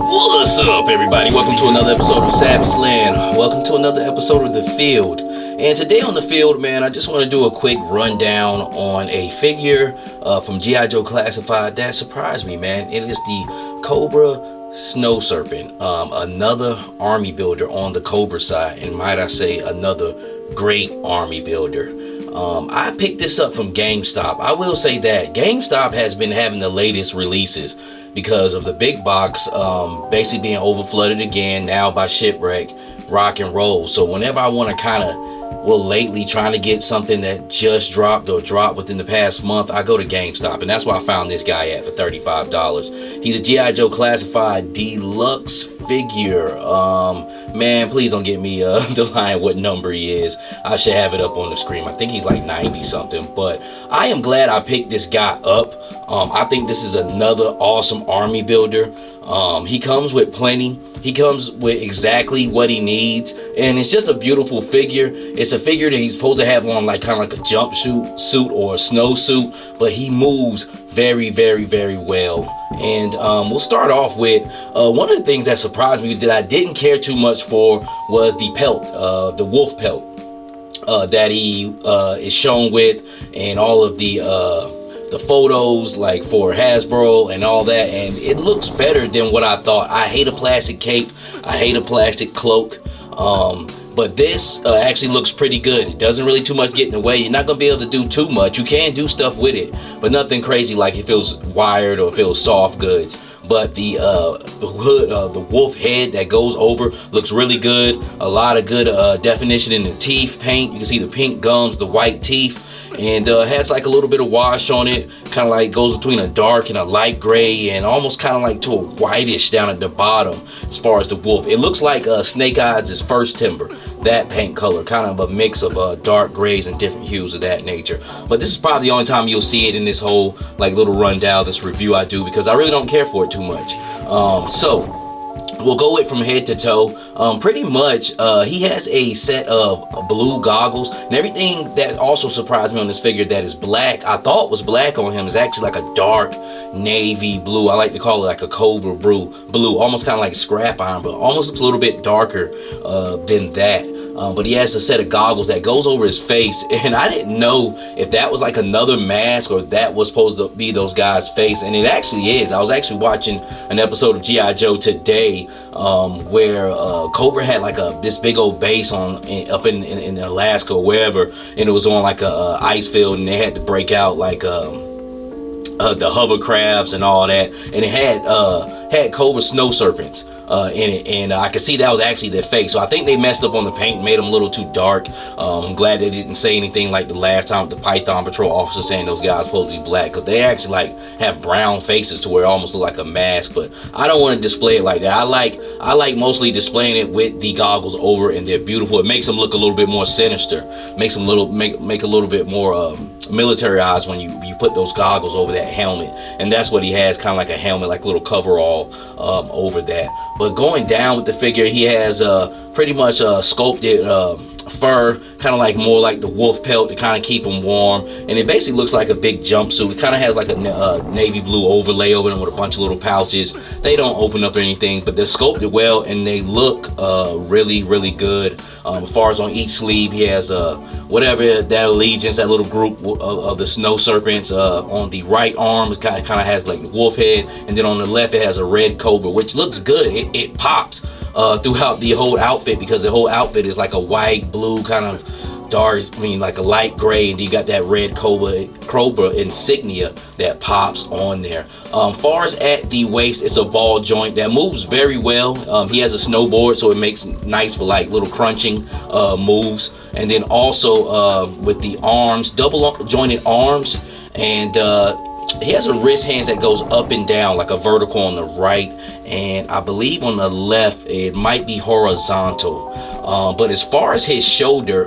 What's up, everybody? Welcome to another episode of Savage Land. Welcome to another episode of The Field. And today on The Field, man, I just want to do a quick rundown on a figure from G.I. Joe Classified that surprised me, man. It is the Cobra Snow Serpent, another army builder on the Cobra side, and might I say, another great army builder. I picked this up from GameStop. I will say that GameStop has been having the latest releases because of the big box basically being overflooded again now by Shipwreck, Rock and Roll. So whenever I want to kind of, lately trying to get something that just dropped or dropped within the past month, I go to GameStop, and that's where I found this guy at for $35. He's a G.I. Joe Classified Deluxe figure. Man, please don't get me the line what number he is. I should have it up on the screen. I think he's like 90 something, but I am glad I picked this guy up. I think this is another awesome army builder. He comes with plenty. He comes with exactly what he needs, and it's just a beautiful figure. It's a figure that he's supposed to have on like kind of like a jumpsuit or a snowsuit, but he moves very, very, very well. And we'll start off with one of the things that surprised me that I didn't care too much for was the pelt, the wolf pelt that he is shown with, and all of the photos like for Hasbro and all that, and it looks better than what I thought. I hate a plastic cape, I hate a plastic cloak, but this actually looks pretty good. It doesn't really too much get in the way. You're not gonna be able to do too much. You can do stuff with it, but nothing crazy like if it was wired or if it was soft goods. But the hood, the wolf head that goes over looks really good. A lot of good definition in the teeth paint. You can see the pink gums, the white teeth, and has like a little bit of wash on it, kind of like goes between a dark and a light gray, and almost kind of like to a whitish down at the bottom as far as the wolf. It looks like Snake Eyes' first timber, that paint color, kind of a mix of dark grays and different hues of that nature. But this is probably the only time you'll see it in this whole like little rundown, this review I do, because I really don't care for it too much. So we'll go it from head to toe. Pretty much, he has a set of blue goggles, and everything that also surprised me on this figure that is black, I thought was black on him, is actually like a dark navy blue. I like to call it like a Cobra blue, almost kind of like scrap iron, but almost looks a little bit darker than that. But he has a set of goggles that goes over his face, and I didn't know if that was like another mask or if that was supposed to be those guys' face, and it actually is. I was actually watching an episode of G.I. Joe today where Cobra had like this big old base up in Alaska or wherever, and it was on like a ice field, and they had to break out like the hovercrafts and all that, and it had Cobra Snow Serpents in it, and I could see that was actually their face. So I think they messed up on the paint and made them a little too dark. I'm glad they didn't say anything like the last time with the Python Patrol officer saying those guys supposed to be black, because they actually like have brown faces to where it almost look like a mask. But I don't want to display it like that. I like mostly displaying it with the goggles over, and they're beautiful. It makes them look a little bit more sinister, makes them make a little bit more military eyes when you put those goggles over that helmet, and that's what he has, kind of like a helmet, like a little coverall over that. But going down with the figure, he has pretty much sculpted fur, kind of like more like the wolf pelt to kind of keep him warm, and it basically looks like a big jumpsuit. It kind of has like a navy blue overlay over them with a bunch of little pouches. They don't open up or anything, but they're sculpted well, and they look really, really good. As far as on each sleeve, he has whatever that allegiance, that little group of the Snow Serpents. On the right arm, it kind of has like the wolf head, and then on the left, it has a red Cobra, which looks good. It pops throughout the whole outfit, because the whole outfit is like a white, blue, kind of dark, like a light gray, and you got that red Cobra insignia that pops on there. Far as at the waist, it's a ball joint that moves very well. He has a snowboard, so it makes nice for like little crunching moves. And then also with the arms, double jointed arms, and he has a wrist hand that goes up and down, like a vertical on the right, and I believe on the left it might be horizontal. But as far as his shoulder,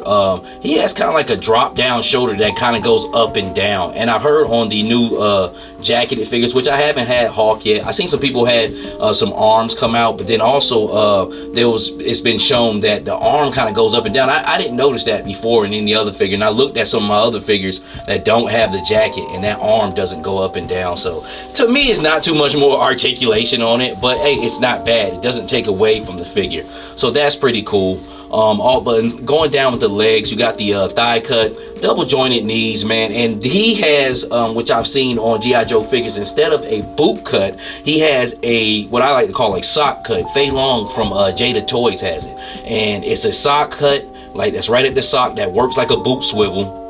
he has kind of like a drop down shoulder that kind of goes up and down. And I've heard on the new jacketed figures, which I haven't had Hawk yet, I seen some people had some arms come out, but then also it's been shown that the arm kind of goes up and down. I didn't notice that before in any other figure, and I looked at some of my other figures that don't have the jacket, and that arm doesn't go up and down. So to me, it's not too much more articulation on it, but hey, it's not bad. It doesn't take away from the figure, so that's pretty cool. But going down with the legs, you got the thigh cut, double jointed knees, man, and he has, which I've seen on G.I. Joe figures, instead of a boot cut, he has a, what I like to call a sock cut. Fei Long from Jada Toys has it, and it's a sock cut, like that's right at the sock, that works like a boot swivel.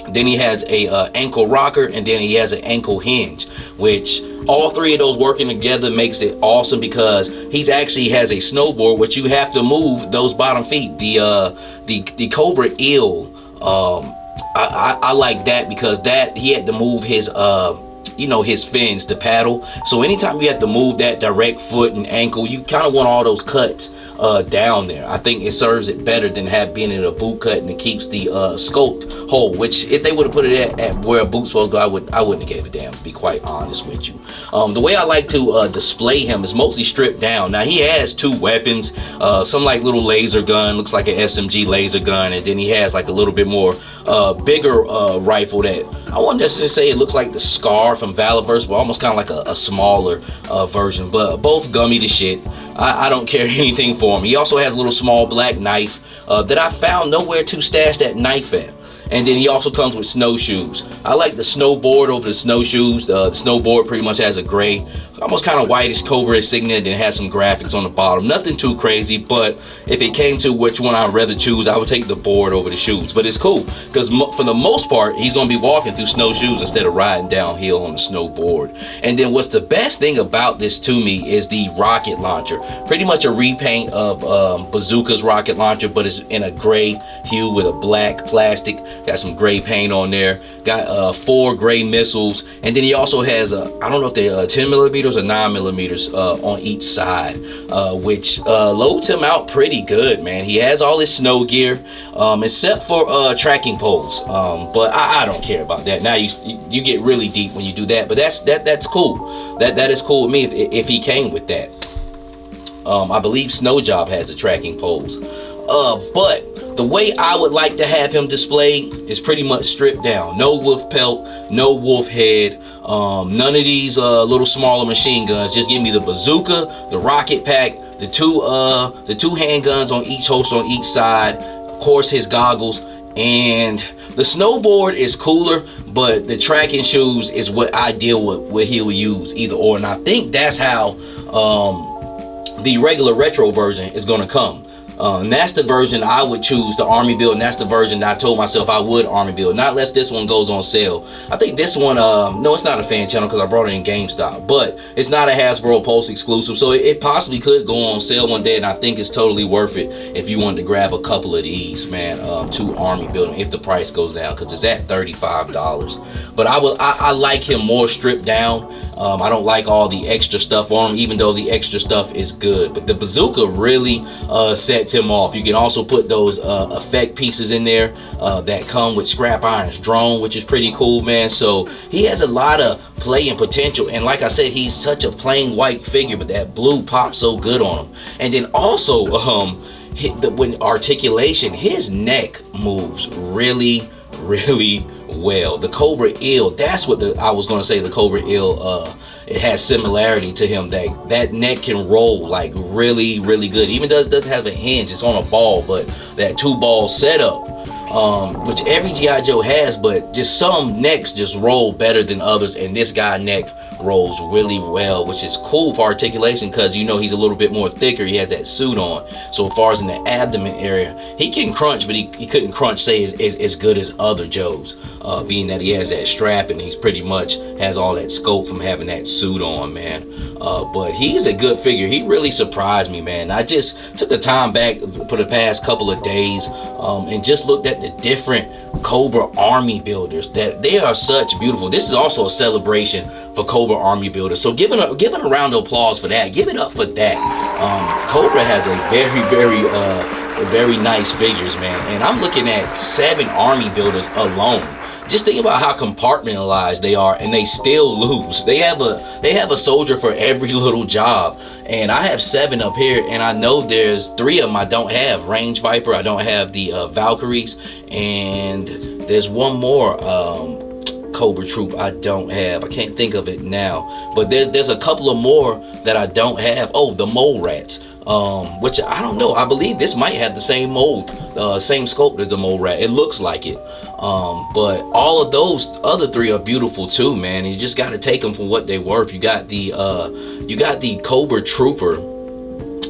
Then he has a ankle rocker, and then he has an ankle hinge, which all three of those working together makes it awesome, because he's actually has a snowboard, which you have to move those bottom feet. The Cobra eel, I like that, because that he had to move his his fins to paddle. So anytime you have to move that direct foot and ankle, you kind of want all those cuts down there. I think it serves it better than being in a boot cut, and it keeps the sculpt whole, which if they would have put it at where a boot's supposed to go, I wouldn't have gave a damn, to be quite honest with you. The way I like to display him is mostly stripped down. Now he has two weapons, some like little laser gun, looks like an SMG laser gun, and then he has like a little bit more bigger rifle that I wouldn't necessarily say it looks like the Scar from Valaverse, but almost kind of like a smaller version, but both gummy to shit. I don't care anything for him. He also has a little small black knife that I found nowhere to stash that knife at. And then he also comes with snowshoes. I like the snowboard over the snowshoes. The snowboard pretty much has a gray, almost kind of whitish Cobra insignia, and it has some graphics on the bottom. Nothing too crazy, but if it came to which one I'd rather choose, I would take the board over the shoes. But it's cool, because for the most part, he's going to be walking through snowshoes instead of riding downhill on the snowboard. And then what's the best thing about this to me is the rocket launcher. Pretty much a repaint of Bazooka's rocket launcher, but it's in a gray hue with a black plastic. Got some gray paint on there. Got 4 gray missiles, and then he also has I don't know if they're 10 millimeters or 9 millimeters on each side, which loads him out pretty good, man. He has all his snow gear, except for tracking poles, but I don't care about that. Now you get really deep when you do that, but that's cool. That is cool with me if he came with that. I believe Snow Job has the tracking poles, but the way I would like to have him displayed is pretty much stripped down. No wolf pelt, no wolf head, none of these little smaller machine guns. Just give me the bazooka, the rocket pack, the two handguns on each holster on each side, of course his goggles, and the snowboard is cooler, but the tracking shoes is what I deal with, what he'll use either or. And I think that's how the regular retro version is gonna come. And that's the version I would choose to army build, and that's the version that I told myself I would army build, not unless this one goes on sale. I think this one, no, it's not a fan channel because I brought it in GameStop, but it's not a Hasbro Pulse exclusive, so it possibly could go on sale one day, and I think it's totally worth it if you wanted to grab a couple of these, man, to army build them if the price goes down, because it's at $35. But I like him more stripped down. I don't like all the extra stuff on him, even though the extra stuff is good. But the bazooka really sets him off. You can also put those effect pieces in there that come with Scrap Iron's drone, which is pretty cool, man. So he has a lot of play and potential. And like I said, he's such a plain white figure, but that blue pops so good on him. And then also, when articulation, his neck moves really well. The Cobra Eel, that's what I was going to say. The Cobra Eel, it has similarity to him. That neck can roll like really good. Even doesn't have a hinge. It's on a ball, but that 2-ball setup, which every G.I. Joe has, but just some necks just roll better than others, and this guy neck rolls really well, which is cool for articulation, because you know he's a little bit more thicker. He has that suit on, so as far as in the abdomen area, he can crunch, but he couldn't crunch say as good as other Joes, being that he has that strap and he's pretty much has all that scope from having that suit on, man. But he's a good figure. He really surprised me, man. I just took the time back for the past couple of days and just looked at the different Cobra army builders. That they are such beautiful. This is also a celebration for Cobra army builders, so giving a round of applause for that. Give it up for that. Cobra has a very nice figures, man, and I'm looking at 7 army builders alone. Just think about how compartmentalized they are, and they still lose. They have a soldier for every little job, and I have 7 up here, and I know there's 3 of them I don't have. Range Viper, I don't have the Valkyries, and there's one more Cobra troop I don't have. I can't think of it now, but there's a couple of more that I don't have. Oh, the mole rats, which I don't know. I believe this might have the same mold, same sculpt as the mole rat. It looks like it. But all of those other three are beautiful too, man. And you just got to take them for what they're worth. You got the Cobra Trooper,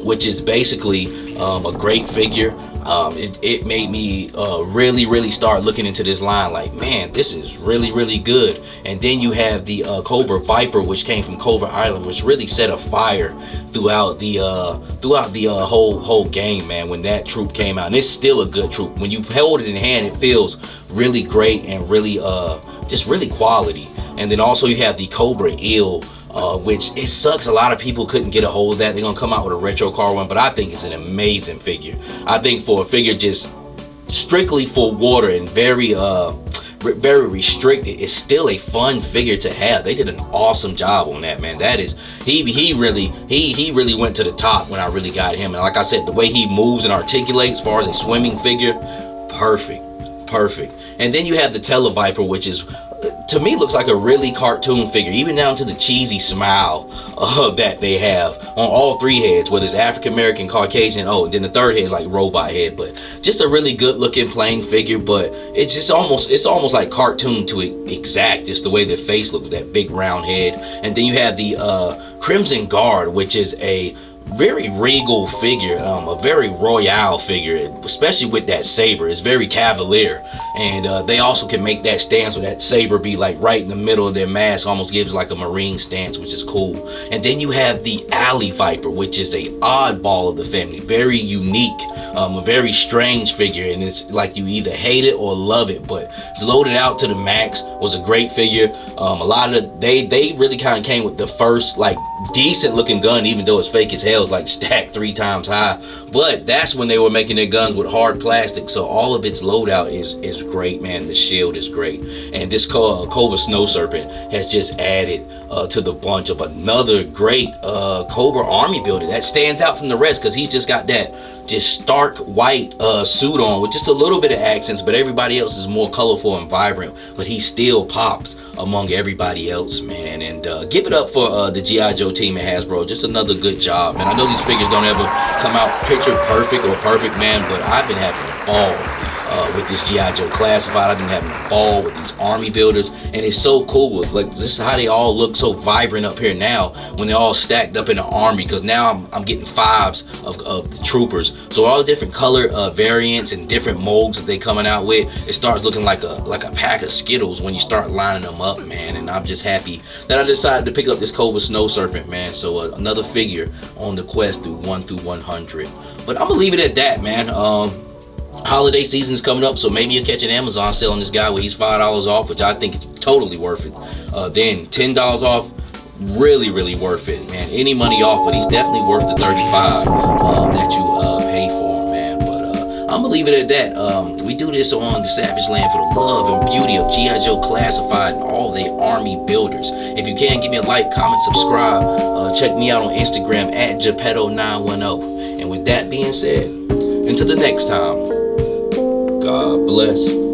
which is basically a great figure. It made me really start looking into this line like, man, this is really good. And then you have the Cobra Viper, which came from Cobra Island, which really set a fire throughout the whole game, man, when that troop came out. And it's still a good troop. When you hold it in hand, it feels really great and really just really quality. And then also you have the Cobra Eel, which it sucks a lot of people couldn't get a hold of that. They're gonna come out with a retro car one, but I think it's an amazing figure. I think for a figure just strictly for water and very restricted, it's still a fun figure to have. They did an awesome job on that, man. That is, he really went to the top when I really got him. And like I said, the way he moves and articulates as far as a swimming figure, perfect. And then you have the Televiper, which is, to me, looks like a really cartoon figure, even down to the cheesy smile that they have on all three heads, whether it's African American, Caucasian, and then the third head is like robot head. But just a really good looking playing figure, but it's just almost like cartoon to exact, just the way the face looks with that big round head. And then you have the Crimson Guard, which is a very regal figure, a very royale figure, especially with that saber. It's very cavalier, and they also can make that stance with that saber be like right in the middle of their mask, almost gives like a marine stance, which is cool. And then you have the Alley Viper, which is a oddball of the family, very unique, a very strange figure, and it's like you either hate it or love it. But it's loaded out to the max. Was a great figure. A lot of they really kind of came with the first like decent looking gun, even though it's fake as hell. It's like stacked 3 times high, but that's when they were making their guns with hard plastic, so all of its loadout is great, man. The shield is great, and this Cobra Snow Serpent has just added to the bunch of another great Cobra army builder that stands out from the rest, because he's just got that just stark white suit on with just a little bit of accents, but everybody else is more colorful and vibrant, but he still pops among everybody else, man. And give it up for the G.I. Joe team at Hasbro. Just another good job, man. I know these figures don't ever come out picture perfect or perfect, man, but I've been having a ball with this G.I. Joe Classified. I've been having a ball with these army builders, and it's so cool with like this, how they all look so vibrant up here now when they're all stacked up in the army, because now I'm getting 5s of the troopers. So all the different color variants and different molds that they coming out with, it starts looking like a pack of Skittles when you start lining them up, man. And I'm just happy that I decided to pick up this Cobra Snow Serpent, man. So another figure on the quest through 1 through 100. But I'm gonna leave it at that, man. Holiday season is coming up, so maybe you'll catch an Amazon sale on this guy where he's $5 off, which I think is totally worth it. Then $10 off, really worth it, man. Any money off, but he's definitely worth the $35 that you pay for him, man. But I'm gonna leave it at that. We do this on the Savage Land for the love and beauty of G.I. Joe Classified and all the army builders. If you can, give me a like, comment, subscribe. Check me out on Instagram at Geppetto910. And with that being said, until the next time, God bless.